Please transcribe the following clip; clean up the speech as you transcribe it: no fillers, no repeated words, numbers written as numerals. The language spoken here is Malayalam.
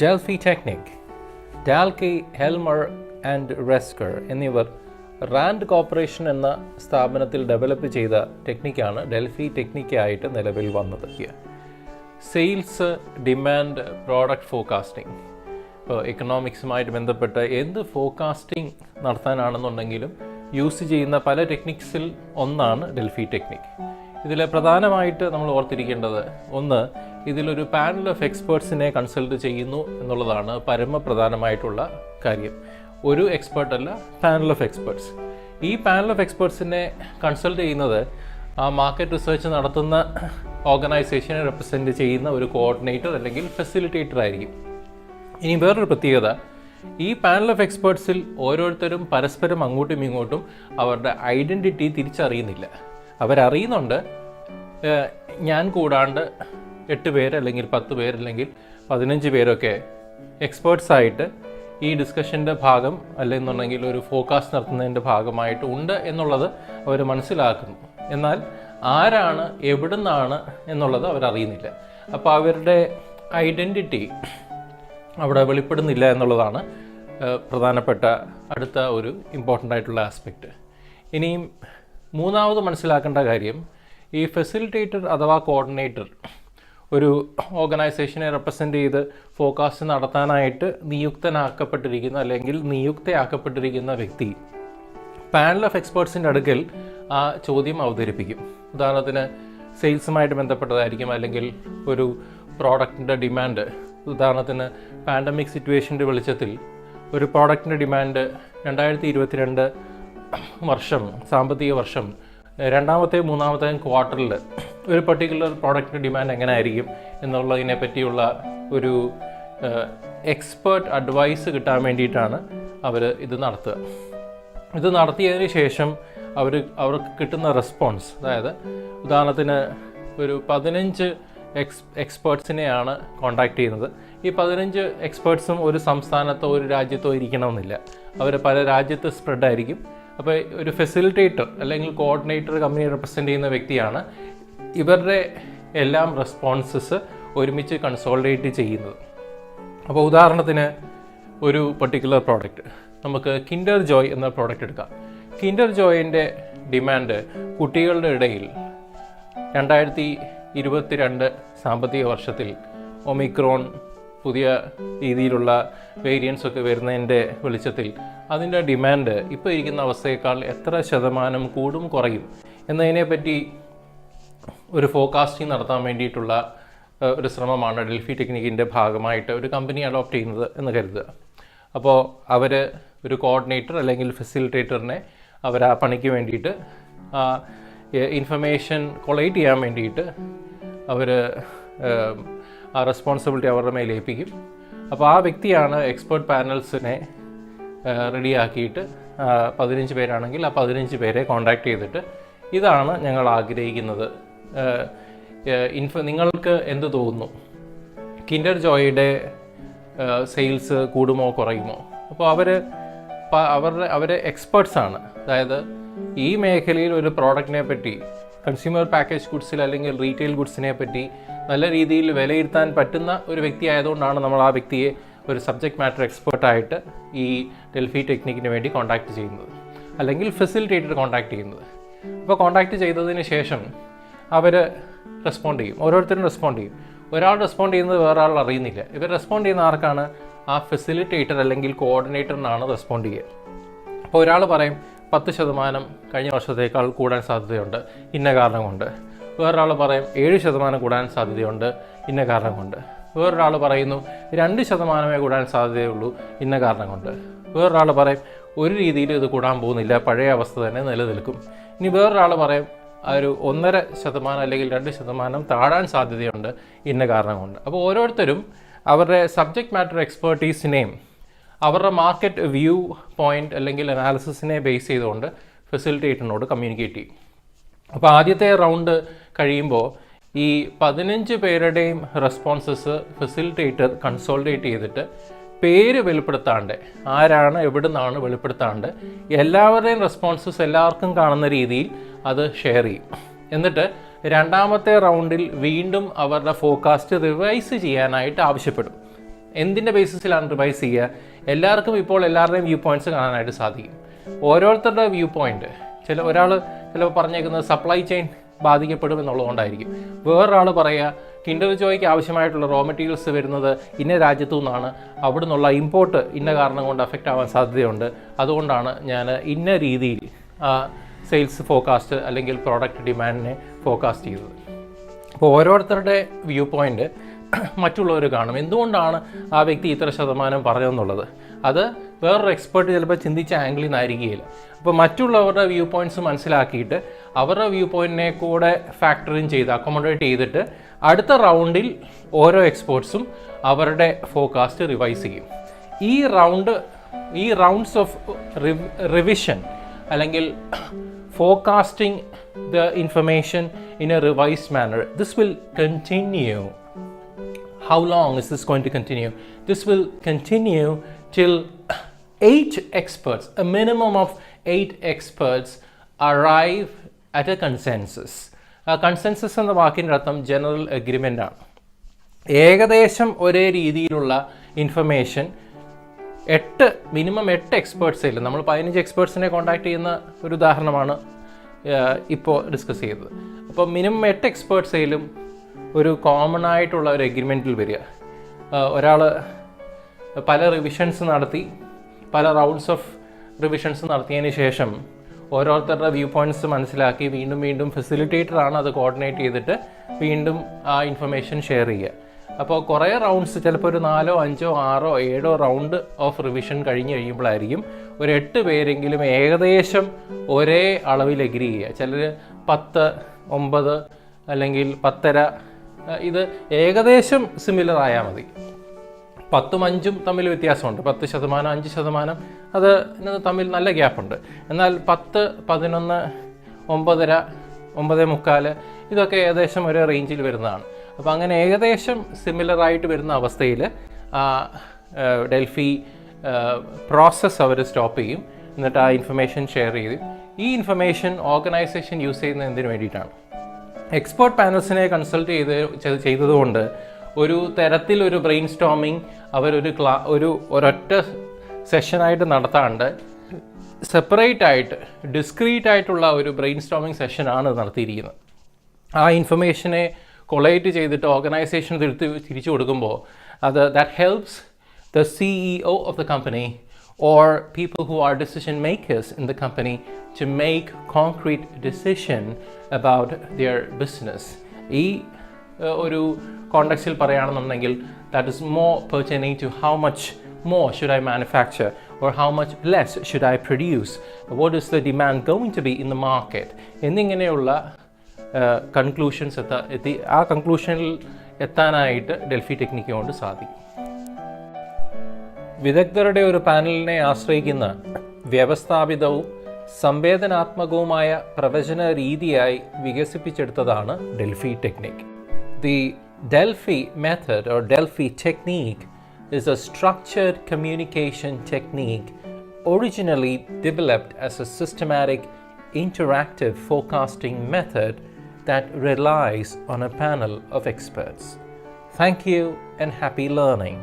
ഡെൽഫി ടെക്നിക്, ഡാൽകി, ഹെൽമർ ആൻഡ് റെസ്കർ എന്നിവർ റാൻഡ് കോർപ്പറേഷൻ എന്ന സ്ഥാപനത്തിൽ ഡെവലപ്പ് ചെയ്ത ടെക്നിക്കാണ് ഡെൽഫി ടെക്നിക്കായിട്ട് നിലവിൽ വന്നത്. Sales, demand, product forecasting. ഇപ്പോൾ എക്കണോമിക്സുമായിട്ട് ബന്ധപ്പെട്ട് എന്ത് ഫോർകാസ്റ്റിംഗ് നടത്താനാണെന്നുണ്ടെങ്കിലും യൂസ് ചെയ്യുന്ന പല ടെക്നിക്സിൽ ഒന്നാണ് ഡെൽഫി ടെക്നിക്. ഇതിൽ പ്രധാനമായിട്ട് നമ്മൾ ഓർത്തിരിക്കേണ്ടത്, ഒന്ന്, ഇതിലൊരു പാനൽ ഓഫ് എക്സ്പേർട്സിനെ കൺസൾട്ട് ചെയ്യുന്നു എന്നുള്ളതാണ് പരമപ്രധാനമായിട്ടുള്ള കാര്യം. ഒരു എക്സ്പേർട്ട് അല്ല, പാനൽ ഓഫ് എക്സ്പേർട്സ്. ഈ പാനൽ ഓഫ് എക്സ്പേർട്സിനെ കൺസൾട്ട് ചെയ്യുന്നത് ആ മാർക്കറ്റ് റിസർച്ച് നടത്തുന്ന ഓർഗനൈസേഷനെ റെപ്രസെൻറ്റ് ചെയ്യുന്ന ഒരു കോർഡിനേറ്റർ അല്ലെങ്കിൽ ഫെസിലിറ്റേറ്റർ ആയിരിക്കും. ഇനി വേറൊരു പ്രത്യേകത, ഈ പാനൽ ഓഫ് എക്സ്പേർട്സിൽ ഓരോരുത്തരും പരസ്പരം അങ്ങോട്ടും ഇങ്ങോട്ടും അവരുടെ ഐഡൻറ്റിറ്റി തിരിച്ചറിയുന്നില്ല. അവരറിയുന്നുണ്ട് ഞാൻ കൂടാണ്ട് 8 പേര് അല്ലെങ്കിൽ 10 പേര് അല്ലെങ്കിൽ 15 പേരൊക്കെ എക്സ്പേർട്സായിട്ട് ഈ ഡിസ്കഷൻ്റെ ഭാഗം അല്ലെന്നുണ്ടെങ്കിൽ ഒരു ഫോർകാസ്റ്റ് നടത്തുന്നതിൻ്റെ ഭാഗമായിട്ട് ഉണ്ട് എന്നുള്ളത് അവർ മനസ്സിലാക്കുന്നു. എന്നാൽ ആരാണ്, എവിടുന്നാണ് എന്നുള്ളത് അവരറിയുന്നില്ല. അപ്പോൾ അവരുടെ ഐഡൻറ്റിറ്റി അവിടെ വെളിപ്പെടുന്നില്ല എന്നുള്ളതാണ് പ്രധാനപ്പെട്ട അടുത്ത ഒരു ഇമ്പോർട്ടൻ്റ് ആയിട്ടുള്ള ആസ്പെക്റ്റ്. ഇനിയും മൂന്നാമത് മനസ്സിലാക്കേണ്ട കാര്യം, ഈ ഫെസിലിറ്റേറ്റർ അഥവാ കോർഡിനേറ്റർ ഒരു ഓർഗനൈസേഷനെ റെപ്രസെൻ്റ് ചെയ്ത് ഫോർകാസ്റ്റ് നടത്താനായിട്ട് നിയുക്തനാക്കപ്പെട്ടിരിക്കുന്ന അല്ലെങ്കിൽ നിയുക്തയാക്കപ്പെട്ടിരിക്കുന്ന വ്യക്തി പാനൽ ഓഫ് എക്സ്പേർട്സിൻ്റെ അടുക്കൽ ആ ചോദ്യം അവതരിപ്പിക്കും. ഉദാഹരണത്തിന് സെയിൽസുമായിട്ട് ബന്ധപ്പെട്ടതായിരിക്കും, അല്ലെങ്കിൽ ഒരു പ്രോഡക്റ്റിൻ്റെ ഡിമാൻഡ്. ഉദാഹരണത്തിന് പാൻഡമിക് സിറ്റുവേഷൻ്റെ വെളിച്ചത്തിൽ ഒരു പ്രോഡക്റ്റിൻ്റെ ഡിമാൻഡ് 2022 വർഷം, സാമ്പത്തിക വർഷം രണ്ടാമത്തെയും മൂന്നാമത്തെയും ക്വാർട്ടറിൽ ഒരു പർട്ടിക്കുലർ പ്രോഡക്റ്റിൻ്റെ ഡിമാൻഡ് എങ്ങനെ ആയിരിക്കും എന്നുള്ളതിനെ പറ്റിയുള്ള ഒരു എക്സ്പേർട്ട് അഡ്വൈസ് കിട്ടാൻ വേണ്ടിയിട്ടാണ് അവർ ഇത് നടത്തുക. ഇത് നടത്തിയതിന് ശേഷം അവർക്ക് കിട്ടുന്ന റെസ്പോൺസ്, അതായത് ഉദാഹരണത്തിന് ഒരു 15 എക്സ്പേർട്സിനെയാണ് കോൺടാക്ട് ചെയ്യുന്നത്. ഈ 15 എക്സ്പേർട്സും ഒരു സംസ്ഥാനത്തോ ഒരു രാജ്യത്തോ ഇരിക്കണമെന്നില്ല, അവർ പല രാജ്യത്ത് സ്പ്രെഡ് ആയിരിക്കും. അപ്പോൾ ഒരു ഫെസിലിറ്റേറ്റർ അല്ലെങ്കിൽ കോർഡിനേറ്റർ കമ്പനിയെ റെപ്രസെൻ്റ് ചെയ്യുന്ന വ്യക്തിയാണ് ഇവരുടെ എല്ലാം റെസ്പോൺസസ് ഒരുമിച്ച് കൺസോളിഡേറ്റ് ചെയ്യുന്നത്. അപ്പോൾ ഉദാഹരണത്തിന് ഒരു പർട്ടിക്കുലർ പ്രോഡക്റ്റ്, നമുക്ക് കിൻഡർ ജോയ് എന്ന പ്രോഡക്റ്റ് എടുക്കാം. കിൻഡർ ജോയിൻ്റെ ഡിമാൻഡ് കുട്ടികളുടെ ഇടയിൽ 2022 സാമ്പത്തിക വർഷത്തിൽ ഒമിക്രോൺ പുതിയ രീതിയിലുള്ള വേരിയൻസ് ഒക്കെ വരുന്നതിൻ്റെ വെളിച്ചത്തിൽ അതിൻ്റെ ഡിമാൻഡ് ഇപ്പോൾ ഇരിക്കുന്ന അവസ്ഥയേക്കാൾ എത്ര ശതമാനം കൂടും കുറയും എന്നതിനെപ്പറ്റി ഒരു ഫോർകാസ്റ്റിംഗ് നടത്താൻ വേണ്ടിയിട്ടുള്ള ഒരു ശ്രമമാണ് ഡെൽഫി ടെക്നിക്കിൻ്റെ ഭാഗമായിട്ട് ഒരു കമ്പനി അഡോപ്റ്റ് ചെയ്യുന്നത് എന്ന് കരുതുക. അപ്പോൾ അവർ ഒരു കോർഡിനേറ്റർ അല്ലെങ്കിൽ ഫെസിലിറ്റേറ്ററിനെ അവർ ആ പണിക്ക് വേണ്ടിയിട്ട് ഇൻഫർമേഷൻ കൊളക്ട് ചെയ്യാൻ വേണ്ടിയിട്ട് അവർ ആ റെസ്പോൺസിബിലിറ്റി അവരുടെ മേൽ ഏൽപ്പിക്കും. അപ്പോൾ ആ വ്യക്തിയാണ് എക്സ്പേർട്ട് പാനൽസിനെ റെഡിയാക്കിയിട്ട് 15 പേരാണെങ്കിൽ ആ 15 പേരെ കോൺടാക്ട് ചെയ്തിട്ട് ഇതാണ് ഞങ്ങൾ ആഗ്രഹിക്കുന്നത്, നിങ്ങൾക്ക് എന്ത് തോന്നുന്നു, കിൻഡർ ജോയിയുടെ സെയിൽസ് കൂടുമോ കുറയുമോ? അപ്പോൾ അവരെ എക്സ്പേർട്സാണ്. അതായത് ഈ മേഖലയിൽ ഒരു പ്രോഡക്റ്റിനെ പറ്റി, കൺസ്യൂമർ പാക്കേജ് ഗുഡ്സിൽ അല്ലെങ്കിൽ റീറ്റെയിൽ ഗുഡ്സിനെ പറ്റി നല്ല രീതിയിൽ വിലയിരുത്താൻ പറ്റുന്ന ഒരു വ്യക്തി ആയതുകൊണ്ടാണ് നമ്മൾ ആ വ്യക്തിയെ ഒരു സബ്ജക്റ്റ് മാറ്റർ എക്സ്പേർട്ടായിട്ട് ഈ ഡെൽഫി ടെക്നിക്കിന് വേണ്ടി കോൺടാക്ട് ചെയ്യുന്നത്, അല്ലെങ്കിൽ ഫെസിലിറ്റേറ്റർ കോൺടാക്ട് ചെയ്യുന്നത്. അപ്പോൾ കോൺടാക്ട് ചെയ്തതിന് ശേഷം അവർ റെസ്പോണ്ട് ചെയ്യും, ഓരോരുത്തരും റെസ്പോണ്ട് ചെയ്യും. ഒരാൾ റെസ്പോണ്ട് ചെയ്യുന്നത് വേറെ ആൾ അറിയുന്നില്ല. ഇവർ റെസ്പോണ്ട് ചെയ്യുന്ന ആർക്കാണ്? ആ ഫെസിലിറ്റേറ്റർ അല്ലെങ്കിൽ കോർഡിനേറ്ററിനാണ് റെസ്പോണ്ട് ചെയ്യുക. അപ്പോൾ ഒരാൾ പറയും 10% കഴിഞ്ഞ വർഷത്തേക്കാൾ കൂടാൻ സാധ്യതയുണ്ട് ഇന്ന കാരണം കൊണ്ട്. വേറൊരാൾ പറയും 7% കൂടാൻ സാധ്യതയുണ്ട് ഇന്ന കാരണം കൊണ്ട്. വേറൊരാൾ പറയുന്നു 2% കൂടാൻ സാധ്യതയുള്ളൂ ഇന്ന കാരണം കൊണ്ട്. വേറൊരാൾ പറയും ഒരു രീതിയിൽ ഇത് കൂടാൻ പോകുന്നില്ല, പഴയ അവസ്ഥ തന്നെ നിലനിൽക്കും. ഇനി വേറൊരാൾ പറയും ഒരു 1.5% അല്ലെങ്കിൽ 2% താഴാൻ സാധ്യതയുണ്ട് ഇന്ന കാരണം കൊണ്ട്. അപ്പോൾ ഓരോരുത്തരും അവരുടെ സബ്ജക്റ്റ് മാറ്റർ എക്സ്പേർട്ടീസിനെയും അവരുടെ മാർക്കറ്റ് വ്യൂ പോയിൻ്റ് അല്ലെങ്കിൽ അനാലിസിസിനെ ബേസ് ചെയ്തുകൊണ്ട് ഫെസിലിറ്റേറ്ററിനോട് കമ്മ്യൂണിക്കേറ്റ് ചെയ്യും. അപ്പോൾ ആദ്യത്തെ റൗണ്ട് കഴിയുമ്പോൾ ഈ 15 പേരുടെയും റെസ്പോൺസസ് ഫെസിലിറ്റേറ്റർ കൺസോൾഡേറ്റ് ചെയ്തിട്ട് പേര് വെളിപ്പെടുത്താണ്ട്, ആരാണ് എവിടുന്നാണ് വെളിപ്പെടുത്താണ്ട്, എല്ലാവരുടെയും റെസ്പോൺസസ് എല്ലാവർക്കും കാണുന്ന രീതിയിൽ അത് ഷെയർ ചെയ്യും. എന്നിട്ട് രണ്ടാമത്തെ റൗണ്ടിൽ വീണ്ടും അവരുടെ ഫോർകാസ്റ്റ് റിവൈസ് ചെയ്യാനായിട്ട് ആവശ്യപ്പെടും. എന്തിൻ്റെ ബേസിസിലാണ് റിവൈസ് ചെയ്യുക? എല്ലാവർക്കും ഇപ്പോൾ എല്ലാവരുടെയും വ്യൂ പോയിൻറ്റ്സ് കാണാനായിട്ട് സാധിക്കും. ഓരോരുത്തരുടെ വ്യൂ പോയിൻറ്റ്, ഒരാൾ ചിലപ്പോൾ പറഞ്ഞേക്കുന്നത് സപ്ലൈ ചെയിൻ ബാധിക്കപ്പെടും എന്നുള്ളതുകൊണ്ടായിരിക്കും. വേറൊരാൾ പറയുക കിൻഡർ ജോയ്ക്ക് ആവശ്യമായിട്ടുള്ള റോ മെറ്റീരിയൽസ് വരുന്നത് ഇന്ന രാജ്യത്തു നിന്നാണ്, അവിടെ നിന്നുള്ള ഇമ്പോർട്ട് ഇന്ന കാരണം കൊണ്ട് അഫക്റ്റ് ആവാൻ സാധ്യതയുണ്ട്, അതുകൊണ്ടാണ് ഞാൻ ഇന്ന രീതിയിൽ സെയിൽസ് ഫോക്കാസ്റ്റ് അല്ലെങ്കിൽ പ്രോഡക്റ്റ് ഡിമാൻഡിനെ ഫോക്കാസ്റ്റ് ചെയ്തത്. അപ്പോൾ ഓരോരുത്തരുടെ വ്യൂ പോയിൻ്റ് മറ്റുള്ളവർ കാണും. എന്തുകൊണ്ടാണ് ആ വ്യക്തി ഇത്ര ശതമാനം പറഞ്ഞതെന്നുള്ളത് അത് വേറൊരു എക്സ്പേർട്ട് ചിലപ്പോൾ ചിന്തിച്ച ആംഗിളിൽ നിന്നായിരിക്കുകയില്ല. അപ്പോൾ മറ്റുള്ളവരുടെ വ്യൂ പോയിൻറ്റ്സ് മനസ്സിലാക്കിയിട്ട് അവരുടെ വ്യൂ പോയിൻറ്റിനെ കൂടെ ഫാക്ടറിൻ ചെയ്ത് അക്കോമഡേറ്റ് ചെയ്തിട്ട് അടുത്ത റൗണ്ടിൽ ഓരോ എക്സ്പേർട്സും അവരുടെ ഫോക്കാസ്റ്റ് റിവൈസ് ചെയ്യും. ഈ റൗണ്ട്സ് ഓഫ് റിവിഷൻ അല്ലെങ്കിൽ forecasting the information in a revised manner, this will continue. How long is this going to continue? This will continue till 8 experts, a minimum of 8 experts arrive at a consensus. Consensus എന്ന വാക്കിൻ്റെ അർത്ഥം ജനറൽ എഗ്രിമെൻ്റ് ആണ്. ഏകദേശം ഒരേ രീതിയിലുള്ള ഇൻഫർമേഷൻ മിനിമം 8 എക്സ്പേർട്സിൽ, നമ്മൾ 15 എക്സ്പേർട്സിനെ കോൺടാക്ട് ചെയ്യുന്ന ഒരു ഉദാഹരണമാണ് ഇപ്പോൾ ഡിസ്കസ് ചെയ്തത്. അപ്പോൾ മിനിമം 8 എക്സ്പേർട്സിലും ഒരു കോമൺ ആയിട്ടുള്ള ഒരു എഗ്രിമെൻറ്റിൽ വരിക. ഒരാൾ പല റിവിഷൻസ് നടത്തി, പല റൗണ്ട്സ് ഓഫ് റിവിഷൻസ് നടത്തിയതിന് ശേഷം ഓരോരുത്തരുടെ വ്യൂ പോയിൻറ്റ്സ് മനസ്സിലാക്കി വീണ്ടും ഫെസിലിറ്റേറ്ററാണ് അത് കോർഡിനേറ്റ് ചെയ്തിട്ട് വീണ്ടും ആ ഇൻഫർമേഷൻ ഷെയർ ചെയ്യുക. അപ്പോൾ കുറേ റൗണ്ട്സ്, ചിലപ്പോൾ ഒരു 4, 5, 6, 7 റൗണ്ട് ഓഫ് റിവിഷൻ കഴിഞ്ഞ് കഴിയുമ്പോഴായിരിക്കും ഒരു 8 പേരെങ്കിലും ഏകദേശം ഒരേ അളവിൽ എഗ്രി ചെയ്യുക. ചിലർ 10, 9 അല്ലെങ്കിൽ 10.5, ഇത് ഏകദേശം സിമിലർ ആയാൽ മതി. 10ഉം 5ഉം തമ്മിൽ വ്യത്യാസമുണ്ട്. 10%, 5%, അത് തമ്മിൽ നല്ല ഗ്യാപ്പുണ്ട്. എന്നാൽ 10, 11, 9.5, 9.25 ഇതൊക്കെ ഏകദേശം ഒരു റേഞ്ചിൽ വരുന്നതാണ്. അപ്പോൾ അങ്ങനെ ഏകദേശം സിമിലറായിട്ട് വരുന്ന അവസ്ഥയിൽ ഡെൽഫി പ്രോസസ്സ് അവർ സ്റ്റോപ്പ് ചെയ്യും. എന്നിട്ട് ആ ഇൻഫർമേഷൻ ഷെയർ ചെയ്യും. ഈ ഇൻഫർമേഷൻ ഓർഗനൈസേഷൻ യൂസ് ചെയ്യുന്നത് എന്തിനു വേണ്ടിയിട്ടാണ്? എക്സ്പേർട്ട് പാനൽസിനെ കൺസൾട്ട് ചെയ്തതുകൊണ്ട് ഒരു തരത്തിലൊരു ബ്രെയിൻ സ്റ്റോമിങ് ഒരൊറ്റ സെഷനായിട്ട് നടത്താണ്ട് സെപ്പറേറ്റ് ആയിട്ട് ഡിസ്ക്രീറ്റ് ആയിട്ടുള്ള ഒരു ബ്രെയിൻ സ്റ്റോമിങ് സെഷനാണ് നടത്തിയിരിക്കുന്നത്. ആ ഇൻഫർമേഷനെ കൊളേറ്റ് ചെയ്തിട്ട് ഓർഗനൈസേഷൻ തിരിച്ചു കൊടുക്കുമ്പോൾ that helps the CEO of the company or people who are decision makers in the company to make concrete decision about their business. ഈ ഒരു കോണ്ടെക്സ്റ്റിൽ പറയുകയാണെന്നുണ്ടെങ്കിൽ that is more pertaining to how much more should I manufacture or how much less should I produce, what is the demand going to be in the market എന്നിങ്ങനെയുള്ള കൺക്ലൂഷൻസ് ആ കൺക്ലൂഷനിൽ എത്താനായിട്ട് ഡെൽഫി ടെക്നിക്ക് കൊണ്ട് സാധിക്കും. വിദഗ്ധരുടെ ഒരു പാനലിനെ ആശ്രയിക്കുന്ന വ്യവസ്ഥാപിതവും സംവേദനാത്മകവുമായ പ്രവചന രീതിയായി വികസിപ്പിച്ചെടുത്തതാണ് Delphi technique. The Delphi method or Delphi technique is a structured communication technique originally developed as a systematic interactive forecasting method that relies on a panel of experts. Thank you and happy learning.